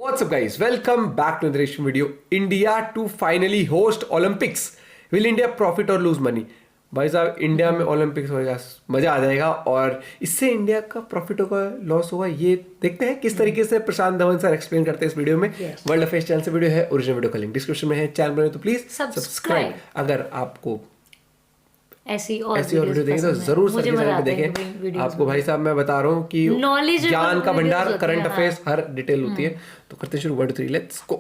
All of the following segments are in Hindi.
What's up guys, welcome back to the next video. India to finally host Olympics. Will India profit or lose money? भाई साहब, इंडिया में ओलंपिक्स होगा, मजा आ जाएगा और इससे इंडिया का प्रॉफिट होगा, लॉस होगा, ये देखते हैं किस तरीके से प्रशांत धवन सर एक्सप्लेन करते हैं इस वीडियो में। वर्ल्ड अफेयर्स चैनल से वीडियो है, ओरिजिनल वीडियो का लिंक डिस्क्रिप्शन में है, चैनल बने तो प्लीज सब्सक्राइब। अगर आपको ऐसी और वीडियो देखें तो जरूर सर के चैनल पे देखें। आपको भाई साहब मैं बता रहा हूँ कि ज्ञान का भंडार, करंट अफेयर्स हर डिटेल होती है। तो करते शुरू, 1 2 3 लेट्स गो।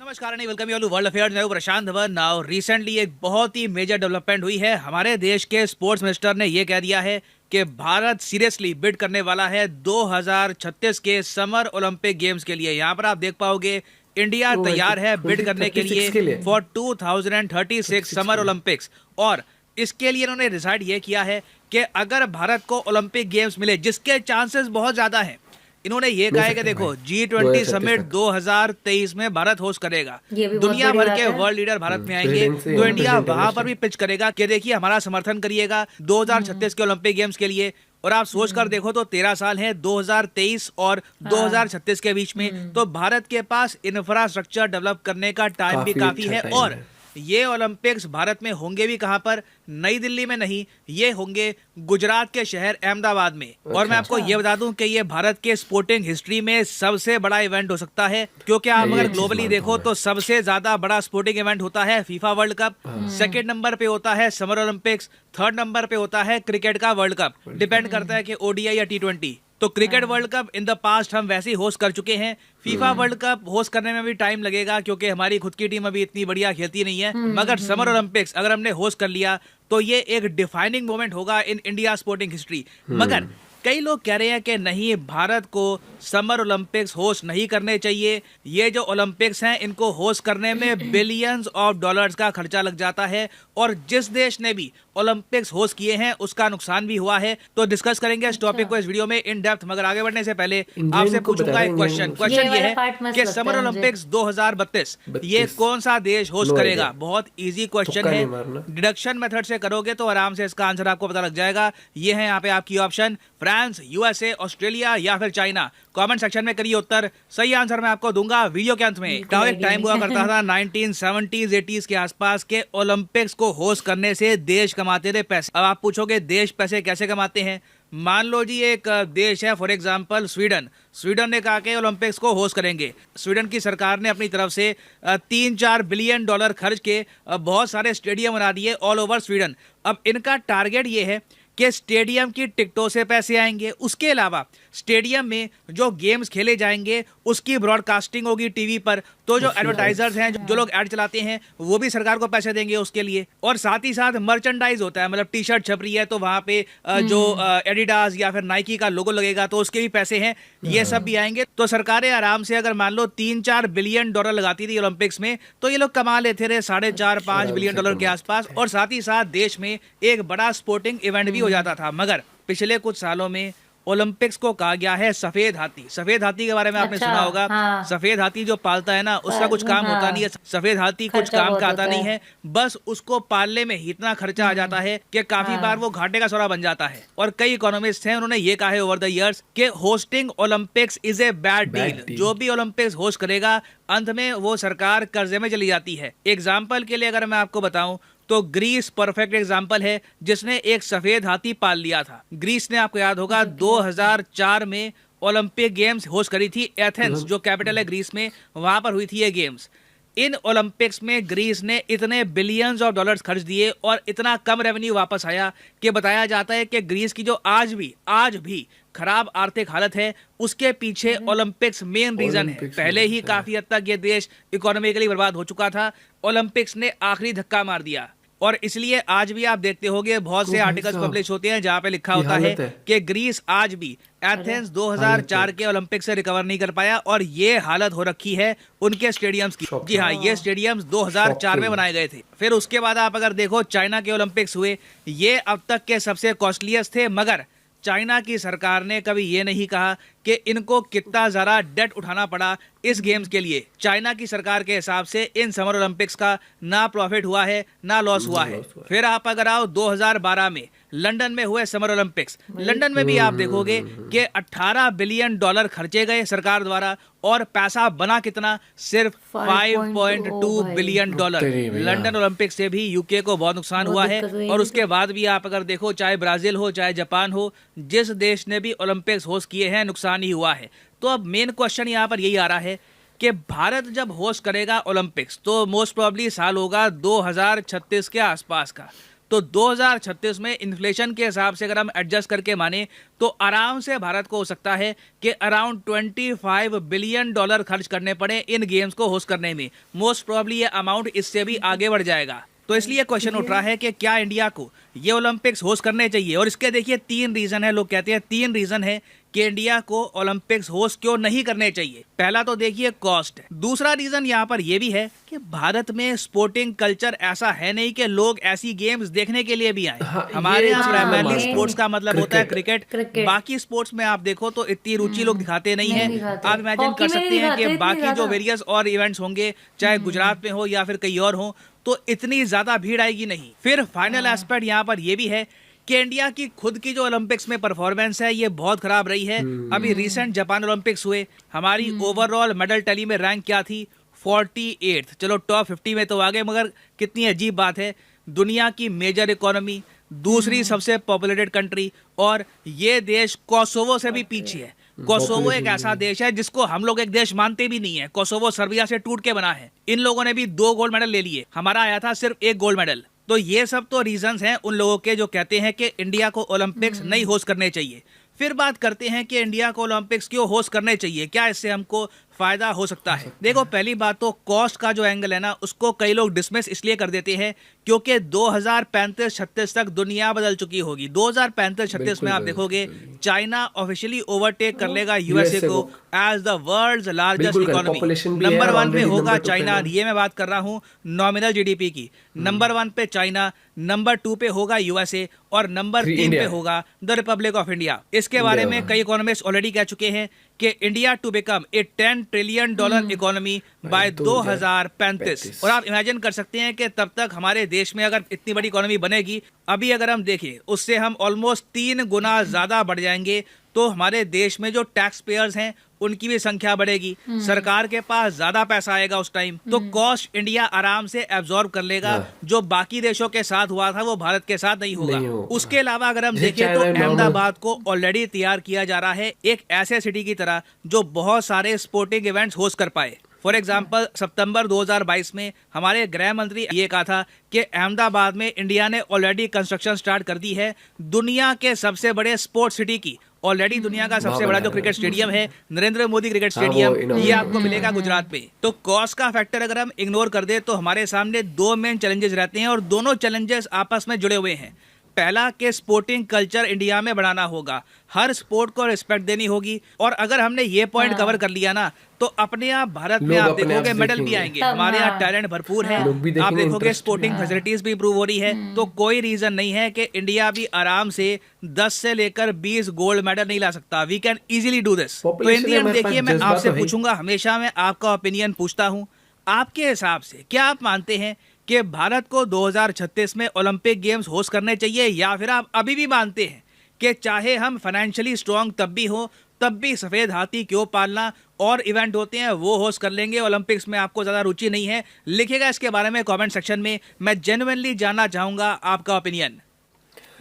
नमस्कार, welcome you all to world affairs. मैं हूं प्रशांत धवन। नाउ रिसेंटली एक बहुत ही मेजर डेवलपमेंट हुई है। हमारे देश के स्पोर्ट्स मिनिस्टर ने यह कह दिया है कि भारत सीरियसली बिड करने वाला है 2036 के समर ओलंपिक गेम्स के लिए। यहाँ पर आप देख पाओगे इंडिया तैयार है बिड करने के लिए फॉर 2036 समर ओलंपिक्स। और इसके लिए इन्होंने डिसाइड ये किया है कि अगर भारत को ओलंपिक गेम्स मिले, जिसके चांसेस बहुत ज्यादा हैं, इन्होंने ये कहा है कि देखो G20 समिट 2023 में भारत होस्ट करेगा। दुनिया भर के वर्ल्ड लीडर भारत में आएंगे, तो इंडिया वहां पर भी पिच करेगा कि देखिए हमारा समर्थन करिएगा 2036 के ओलंपिक गेम्स के लिए। और आप सोच कर देखो तो 13 साल हैं 2023 और 2036 के बीच में, तो भारत के पास इंफ्रास्ट्रक्चर डेवलप करने का टाइम भी काफी है। और ये ओलंपिक्स भारत में होंगे भी कहां पर? नई दिल्ली में नहीं, ये होंगे गुजरात के शहर अहमदाबाद में। और मैं आपको ये बता दूं कि ये भारत के स्पोर्टिंग हिस्ट्री में सबसे बड़ा इवेंट हो सकता है, क्योंकि आप अगर ग्लोबली देखो तो सबसे ज्यादा बड़ा स्पोर्टिंग इवेंट होता है FIFA world cup, second number पे होता है समर ओलंपिक्स, थर्ड नंबर पे होता है क्रिकेट का वर्ल्ड कप। डिपेंड करता है कि ओडीआई या T20। तो cricket world cup in the past हम वैसे ही होस्ट कर चुके हैं। फीफा वर्ल्ड कप होस्ट करने में भी टाइम लगेगा, क्योंकि हमारी खुद की टीम अभी इतनी बढ़िया खेलती नहीं है। मगर समर ओलंपिक्स अगर हमने होस्ट कर लिया तो ये एक डिफाइनिंग मोमेंट होगा इन इंडिया स्पोर्टिंग हिस्ट्री। मगर कई लोग कह रहे हैं कि नहीं, भारत को समर ओलंपिक्स होस्ट नहीं करने चाहिए। ये जो ओलंपिक्स हैं इनको होस्ट करने में बिलियंस ऑफ डॉलर्स का खर्चा लग जाता है, और जिस देश ने भी ओलंपिक्स होस्ट किए हैं उसका नुकसान भी हुआ है। तो डिस्कस करेंगे इस टॉपिक को इस वीडियो में इन डेप्थ। मगर आगे बढ़ने से पहले आपसे पूछूंगा एक क्वेश्चन ये है कि समर ओलंपिक्स 2032 ये कौन सा देश होस्ट करेगा? बहुत इजी क्वेश्चन है, डिडक्शन मेथड से करोगे तो आराम से इसका आंसर आपको पता लग जाएगा। ये है यहाँ पे आपकी ऑप्शन, फ्रांस, यूएसए, ऑस्ट्रेलिया या फिर चाइना। कमेंट सेक्शन में करिए उत्तर, सही आंसर मैं आपको दूंगा वीडियो के अंत में। एक टाइम हुआ करता था 1970s 80s के आसपास के ओलंपिक्स को होस्ट करने से देश कमाते थे पैसे। अब आप पूछोगे देश पैसे कैसे कमाते हैं? मान लो जी एक देश है फॉर एग्जांपल स्वीडन ने कहा कि ओलंपिक्स को होस्ट करेंगे। स्वीडन की सरकार ने अपनी तरफ से 3-4 बिलियन डॉलर खर्च के बहुत सारे स्टेडियम बना दिए ऑल ओवर स्वीडन। अब इनका टारगेट ये है कि स्टेडियम की टिकटों से पैसे आएंगे, उसके अलावा स्टेडियम में जो गेम्स खेले जाएंगे उसकी ब्रॉडकास्टिंग होगी टीवी पर। तो जो एडवर्टाइजर्स हैं, जो लोग ऐड चलाते हैं, वो भी सरकार को पैसे देंगे उसके लिए। और साथ ही साथ मर्चेंडाइज होता है, मतलब टी शर्ट छप रही है तो वहां पे जो एडिडास या फिर नाइकी का लोगो लगेगा तो उसके भी पैसे हैं, ये सब भी आएंगे। तो सरकारें आराम से अगर मान लो 3-4 बिलियन डॉलर लगाती थी ओलंपिक्स में, तो ये लोग कमा लेते थे 4.5-5 बिलियन डॉलर के आसपास। और साथ ही साथ देश में एक बड़ा स्पोर्टिंग इवेंट भी हो जाता था। मगर पिछले कुछ सालों में ओलंपिक्स को कहा गया है सफेद हाथी। सफेद हाथी के बारे में आपने सुना होगा। हाँ। सफेद हाथी जो पालता है ना, उसका कुछ काम होता नहीं है। सफेद हाथी कुछ काम का आता नहीं है, बस उसको पालने में ही इतना खर्चा आ जाता है कि काफी बार वो घाटे का सौदा बन जाता है। और कई इकोनॉमिस्ट हैं, उन्होंने ये कहा है ओवर द इयर्स कि hosting Olympics is a bad deal. जो भी ओलंपिक्स होस्ट करेगा अंत में वो सरकार कर्जे में चली जाती है। एग्जाम्पल के लिए अगर मैं आपको बताऊं तो ग्रीस परफेक्ट एग्जांपल है, जिसने एक सफेद हाथी पाल लिया था। ग्रीस ने, आपको याद होगा, 2004 में ओलंपिक गेम्स होस्ट करी थी। एथेंस जो कैपिटल है ग्रीस में, वहां पर हुई थी ये गेम्स। इन ओलंपिक्स में ग्रीस ने इतने बिलियंस ऑफ डॉलर्स खर्च दिए और इतना कम रेवेन्यू वापस आया कि बताया जाता है कि ग्रीस की जो आज भी खराब आर्थिक हालत है, उसके पीछे ओलंपिक्स मेन रीजन है। पहले ही काफी हद तक ये देश इकोनॉमिकली बर्बाद हो चुका था, ओलंपिक्स ने आखिरी धक्का मार दिया। और इसलिए आज भी आप देखते होंगे बहुत से आर्टिकल्स पब्लिश होते हैं जहां पे लिखा होता है कि ग्रीस आज भी एथेंस 2004 के ओलंपिक से रिकवर नहीं कर पाया, और ये हालत हो रखी है उनके स्टेडियम्स की। जी हाँ, ये स्टेडियम्स 2004 में बनाए गए थे। फिर उसके बाद आप अगर देखो चाइना के ओलंपिक्स हुए, ये अब तक के सबसे कॉस्टलीस्ट थे। मगर चाइना की सरकार ने कभी ये नहीं कहा कि इनको कितना ज़्यादा डेट उठाना पड़ा इस गेम्स के लिए। चाइना की सरकार के हिसाब से इन समर ओलंपिक्स का ना प्रॉफिट हुआ है ना लॉस हुआ है। फिर आप अगर आओ 2012 में लंदन में हुए समर ओलंपिक्स। लंदन में भी आप देखोगे कि 18 बिलियन डॉलर खर्चे गए सरकार द्वारा, और पैसा बना कितना, सिर्फ 5.2 बिलियन डॉलर। लंदन ओलंपिक्स से भी यूके को बहुत नुकसान हुआ है, और उसके बाद भी आप अगर देखो, चाहे ब्राजील हो चाहे जापान हो, जिस देश ने भी ओलंपिक्स होस्ट किए हैं नुकसान ही हुआ है। तो अब मेन क्वेश्चन यहाँ पर यही आ रहा है कि भारत जब होस्ट करेगा ओलंपिक्स तो मोस्ट प्रोबेबली साल होगा 2036 के आसपास का। तो 2036 में इन्फ्लेशन के हिसाब से अगर हम एडजस्ट करके माने तो आराम से भारत को हो सकता है कि अराउंड 25 बिलियन डॉलर खर्च करने पड़े इन गेम्स को होस्ट करने में। मोस्ट प्रोबेबली ये अमाउंट इससे भी आगे बढ़ जाएगा। तो इसलिए क्वेश्चन उठ रहा है कि क्या इंडिया को ये ओलंपिक्स होस्ट करने चाहिए। और इसके देखिए 3 रीजन है, लोग कहते हैं 3 रीजन है कि इंडिया को ओलंपिक्स होस्ट क्यों नहीं करने चाहिए। पहला तो देखिए कॉस्ट है। दूसरा रीजन यहाँ पर यह भी है कि भारत में स्पोर्टिंग कल्चर ऐसा है नहीं कि लोग ऐसी गेम्स देखने के लिए भी आए। हमारे यहाँ प्राइमरली स्पोर्ट्स का मतलब होता है क्रिकेट। बाकी स्पोर्ट्स में आप देखो तो इतनी रुचि लोग दिखाते नहीं है। आप इमेजिन कर सकते हैं कि बाकी जो वेरियस और इवेंट्स होंगे, चाहे गुजरात में हो या फिर कहीं और हो, तो इतनी ज्यादा भीड़ आएगी नहीं। फिर फाइनल एस्पेक्ट यहाँ पर यह भी है कि इंडिया की खुद की जो ओलंपिक्स में परफॉर्मेंस है ये बहुत खराब रही है। अभी रिसेंट जापान ओलंपिक्स हुए, हमारी ओवरऑल मेडल टैली में रैंक क्या थी, 48th। चलो टॉप 50 में तो आ गए, मगर कितनी अजीब बात है, दुनिया की मेजर इकोनॉमी, दूसरी सबसे पॉपुलेटेड कंट्री, और ये देश कोसोवो से भी पीछे है। कोसोवो एक ऐसा देश है जिसको हम लोग एक देश मानते भी नहीं है। कोसोवो सर्बिया से टूट के बना है। इन लोगों ने भी 2 गोल्ड मेडल ले लिए, हमारा आया था सिर्फ 1 गोल्ड मेडल। तो ये सब तो रीजंस हैं उन लोगों के जो कहते हैं कि इंडिया को ओलंपिक्स नहीं होस्ट करने चाहिए। फिर बात करते हैं कि इंडिया को ओलंपिक्स क्यों होस्ट करने चाहिए, क्या इससे हमको फायदा हो सकता है। देखो पहली बात तो कॉस्ट का जो एंगल है ना, उसको कई लोग डिसमिस इसलिए कर देते हैं क्योंकि 2035-36 तक दुनिया बदल चुकी होगी। 2035-36 में आप देखोगे चाइना ऑफिशियली ओवरटेक कर लेगा यूएसए को as the world's largest economy. Number 1 पे होगा चाइना, ये मैं बात कर रहा हूँ नॉमिनल जीडीपी की। नंबर 1 पे चाइना, नंबर 2 पे होगा यूएसए, और नंबर 3 पे होगा द रिपब्लिक ऑफ इंडिया। इसके बारे में कई इकोनॉमिस्ट ऑलरेडी कह चुके हैं कि India to become a $10 trillion economy by 2035। और आप इमेजिन कर सकते हैं कि तब तक हमारे देश में अगर इतनी बड़ी इकोनॉमी बनेगी, अभी अगर हम देखें उससे हम ऑलमोस्ट 3 गुना ज्यादा बढ़ जाएंगे। तो हमारे देश में जो टैक्स पेयर्स हैं उनकी भी संख्या बढ़ेगी, सरकार के पास ज्यादा पैसा आएगा उस टाइम, तो कॉस्ट इंडिया आराम से एब्जॉर्ब कर लेगा। जो बाकी देशों के साथ हुआ था वो भारत के साथ नहीं होगा। उसके अलावा अगर हम देखें तो अहमदाबाद को ऑलरेडी तैयार किया जा रहा है एक ऐसे सिटी की तरह जो बहुत सारे स्पोर्टिंग इवेंट्स होस्ट कर पाए। फॉर एग्जाम्पल सितंबर 2022 में हमारे गृह मंत्री ये कहा था कि अहमदाबाद में इंडिया ने ऑलरेडी कंस्ट्रक्शन स्टार्ट कर दी है दुनिया के सबसे बड़े स्पोर्ट्स सिटी की। ऑलरेडी दुनिया का सबसे बड़ा जो क्रिकेट स्टेडियम है, नरेंद्र मोदी क्रिकेट स्टेडियम, ये आपको मिलेगा गुजरात पे। तो कॉस्ट का फैक्टर अगर हम इग्नोर कर दे तो हमारे सामने 2 मेन चैलेंजेस रहते हैं, और दोनों चैलेंजेस आपस में जुड़े हुए हैं। पहला कि स्पोर्टिंग कल्चर इंडिया में बढ़ाना होगा, हर स्पोर्ट को रिस्पेक्ट देनी होगी, और अगर हमने ये पॉइंट कवर कर लिया ना तो अपने आप भारत में आप देखोगे मेडल भी आएंगे। हमारे यहाँ टैलेंट भरपूर है, आप देखोगे स्पोर्टिंग फैसिलिटीज भी इंप्रूव हो रही है। तो कोई रीजन नहीं है कि इंडिया भी आराम से 10 से लेकर 20 गोल्ड मेडल नहीं ला सकता। We can easily do this. तो इन दी एंड देखिए, मैं आपसे पूछूंगा, हमेशा मैं आपका ओपिनियन पूछता हूँ, आपके हिसाब से क्या आप मानते हैं कि भारत को 2036 में ओलंपिक गेम्स होस्ट करने चाहिए, या फिर आप अभी भी मानते हैं कि चाहे हम फाइनेंशियली स्ट्रांग तब भी हो, तब भी सफेद हाथी क्यों पालना, और इवेंट होते हैं वो होस्ट कर लेंगे, ओलंपिक्स में आपको ज्यादा रुचि नहीं है? लिखिएगा इसके बारे में कमेंट सेक्शन में, मैं जेन्युइनली जानना चाहूंगा आपका ओपिनियन।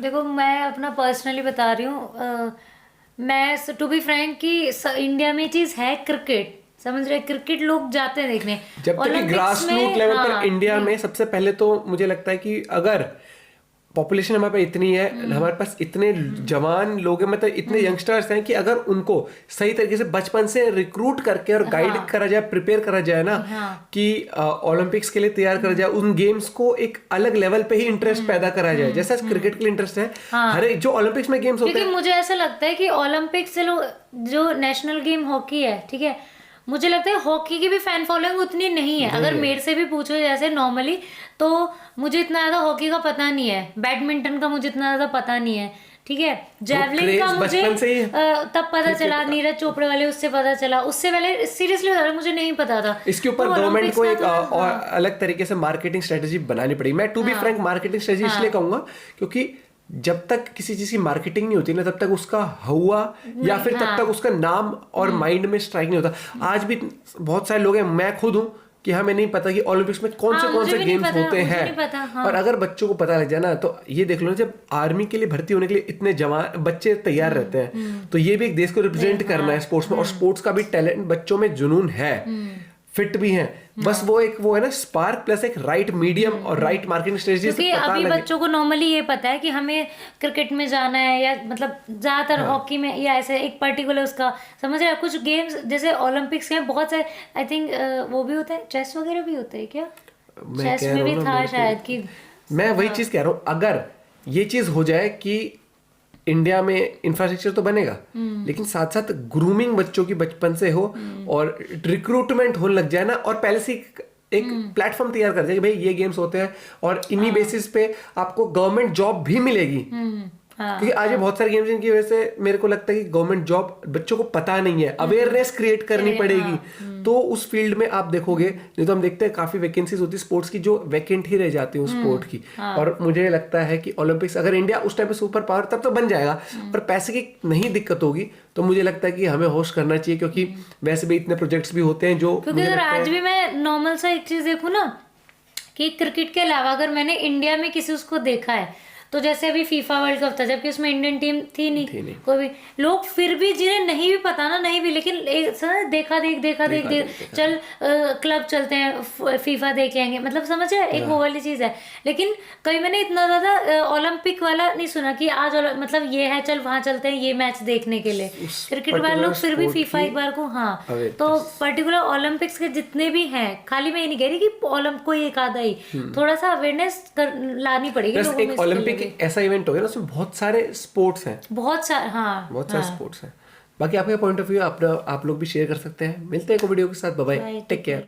देखो मैं अपना पर्सनली बता रही हूँ, मैं टू बी फ्रैंक कि इंडिया में चीज है क्रिकेट, समझ रहे, क्रिकेट लोग जाते हैं देखने। जब तक कि ग्रास रूट लेवल पर इंडिया में सबसे पहले तो मुझे लगता है कि अगर पॉपुलेशन हमारे पास इतनी है, हमारे पास इतने जवान लोग हैं, मतलब इतने यंगस्टर्स हैं कि अगर उनको सही तरीके से बचपन से रिक्रूट करके और गाइड करा जाए, प्रिपेयर करा जाए ना, कि ओलंपिक्स के लिए तैयार करा जाए, उन गेम्स को एक अलग लेवल पे ही इंटरेस्ट पैदा करा जाए, जैसा क्रिकेट के लिए इंटरेस्ट है हर एक जो ओलंपिक्स में गेम्स होते हैं। मुझे ऐसा लगता है कि ओलंपिक्स जो नेशनल गेम हॉकी है, ठीक है, मुझे लगता है हॉकी की भी फैन फॉलोइंग उतनी नहीं है। अगर मेरे से भी पूछो जैसे नॉर्मली, तो मुझे इतना ज्यादा हॉकी का पता नहीं है, बैडमिंटन का मुझे इतना ज्यादा पता नहीं है, ठीक है, जैवलिन का मुझे तब पता चला, नीरज चोपड़े वाले उससे पता चला, उससे पहले सीरियसली बता रहा मुझे नहीं पता था। इसके ऊपर गवर्नमेंट को एक और अलग तरीके से मार्केटिंग स्ट्रेटेजी बनानी पड़ेगी। मैं to be frank marketing strategy इसलिए कहूंगा क्योंकि जब तक किसी चीज की मार्केटिंग नहीं होती ना तब तक उसका हुआ या फिर तब तक उसका नाम और माइंड में स्ट्राइक नहीं होता। आज भी बहुत सारे लोग हैं, मैं खुद हूँ, कि हमें नहीं पता कि ओलंपिक्स में कौन से गेम्स होते हैं। और अगर बच्चों को पता लग जाए ना, तो ये देख लो ना, जब आर्मी के लिए भर्ती होने के लिए इतने जवान बच्चे तैयार रहते हैं, तो ये भी एक देश को रिप्रेजेंट करना है स्पोर्ट्स में। और स्पोर्ट्स का भी टैलेंट बच्चों में जुनून है, फिट भी हैं, बस वो है ना स्पार्क प्लस एक राइट मीडियम और राइट मार्केटिंग स्ट्रेटजी से पता अभी लगे। बच्चों को नॉर्मली ये पता है कि हमें क्रिकेट में जाना है, या मतलब ज्यादातर हॉकी में, या ऐसे एक पर्टिकुलर उसका समझ रहे। कुछ गेम्स जैसे ओलंपिक्स के बहुत सारे, आई थिंक वो भी होता है, चेस वगैरह भी होता है क्या? चेस में भी था शायद कि, मैं वही चीज कह रहा हूँ, अगर ये चीज हो जाए कि इंडिया में इंफ्रास्ट्रक्चर तो बनेगा, लेकिन साथ साथ ग्रूमिंग बच्चों की बचपन से हो और रिक्रूटमेंट होने लग जाए ना, और पहले से एक प्लेटफॉर्म तैयार कर जाए कि भाई ये गेम्स होते हैं और इन्हीं बेसिस पे आपको गवर्नमेंट जॉब भी मिलेगी। क्योंकि आज बहुत सारे गेम्स जिनकी वजह से मेरे को लगता है कि गवर्नमेंट जॉब बच्चों को पता नहीं है, अवेयरनेस क्रिएट करनी पड़ेगी। तो उस फील्ड में आप देखोगे, नहीं तो हम देखते हैं काफी वैकेंसीज होती है स्पोर्ट्स की जो वैकेंट ही रह जाती है उस स्पोर्ट की। और मुझे लगता है कि ओलंपिक्स अगर इंडिया उस टाइम पे सुपर पावर तब तो बन जाएगा, पर पैसे की नहीं दिक्कत होगी, तो मुझे लगता है कि हमें होस्ट करना चाहिए, क्योंकि वैसे भी इतने प्रोजेक्ट्स भी होते हैं जो, क्योंकि अगर आज भी मैं नॉर्मल सा एक चीज देखूं ना, कि क्रिकेट के अलावा अगर मैंने इंडिया में किसी उसको देखा है, तो जैसे अभी फीफा वर्ल्ड कप था, जबकि उसमें इंडियन टीम थी नहीं। कोई भी लोग फिर भी जिन्हें नहीं भी पता ना, नहीं भी, लेकिन देखा देख चल क्लब चलते हैं, फीफा देख लेंगे, मतलब समझ रहे, एक वो वाली चीज है। लेकिन कभी मैंने इतना ज्यादा ओलंपिक वाला नहीं सुना कि आज मतलब ये है, चल वहां चलते हैं ये मैच देखने के लिए। क्रिकेट वाले लोग फिर भी फीफा एक बार को, हाँ, तो पर्टिकुलर ओलंपिक्स के जितने भी हैं, खाली मैं ये नहीं कह रही कि कोई एक आधा ही, थोड़ा सा अवेयरनेस लानी पड़ेगी लोगों में। ओलंपिक ऐसा इवेंट हो गया ना, उसमें बहुत सारे स्पोर्ट्स हैं, बहुत सारे स्पोर्ट्स हैं। बाकी आपका पॉइंट ऑफ व्यू आप लोग भी शेयर कर सकते हैं। मिलते हैं एक वीडियो के साथ, बाय बाय, टेक केयर।